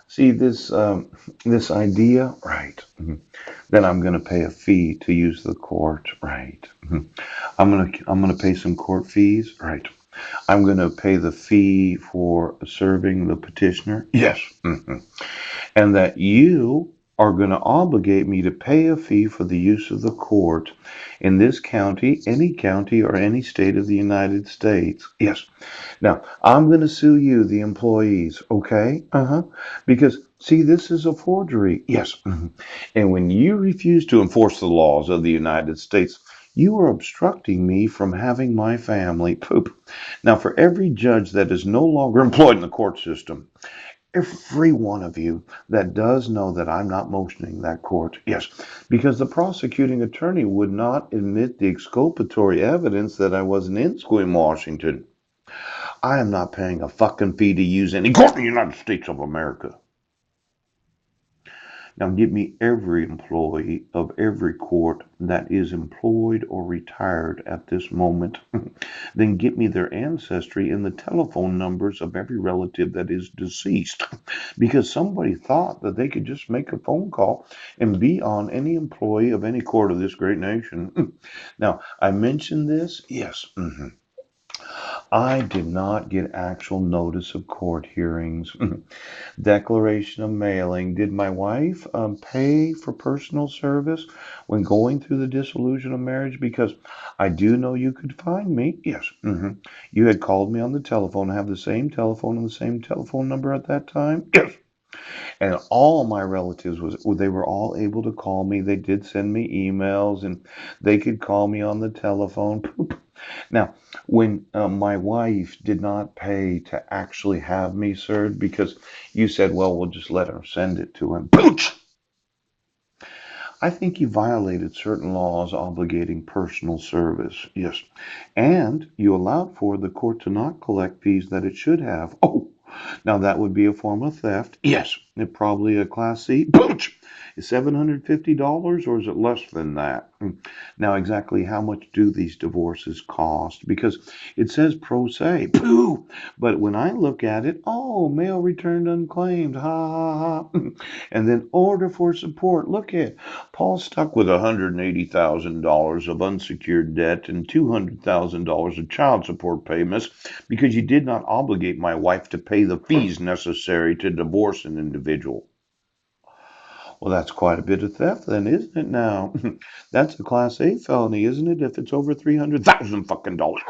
See this idea, right? That I'm going to pay a fee to use the court, right? I'm gonna pay some court fees, right? I'm going to pay the fee for serving the petitioner, yes. And that you are going to obligate me to pay a fee for the use of the court in this county, or any state of the United States. Yes. Now, I'm going to sue you, the employees, okay? Because, see, this is a forgery. Yes. And when you refuse to enforce the laws of the United States, you are obstructing me from having my family poop. Now, for every judge that is no longer employed in the court system, every one of you that does know that I'm not motioning that court, yes, because the prosecuting attorney would not admit the exculpatory evidence that I wasn't in Sequim, Washington. I am not paying a fucking fee to use any court in the United States of America. Now give me every employee of every court that is employed or retired at this moment. Then get me their ancestry and the telephone numbers of every relative that is deceased. Because somebody thought that they could just make a phone call and be on any employee of any court of this great nation. Now, I mentioned this, yes. I did not get actual notice of court hearings. Declaration of mailing. Did my wife pay for personal service when going through the dissolution of marriage? Because I do know you could find me. Yes. You had called me on the telephone. I have the same telephone and the same telephone number at that time. Yes. And all my relatives they were all able to call me. They did send me emails, and they could call me on the telephone. Now, when my wife did not pay to actually have me served, because you said, well, we'll just let her send it to him. Pooch! I think you violated certain laws obligating personal service. Yes. And you allowed for the court to not collect fees that it should have. Oh, now that would be a form of theft. Yes. It probably a class C. Pooch! Is $750, or is it less than that? Now, exactly how much do these divorces cost? Because it says pro se. Pooh! But when I look at it, oh, mail returned unclaimed. Ha ha ha. And then order for support. Look at Paul stuck with $180,000 of unsecured debt and $200,000 of child support payments because you did not obligate my wife to pay the fees necessary to divorce an individual. Well, that's quite a bit of theft then, isn't it now? That's a class A felony, isn't it? If it's over 300,000 fucking dollars.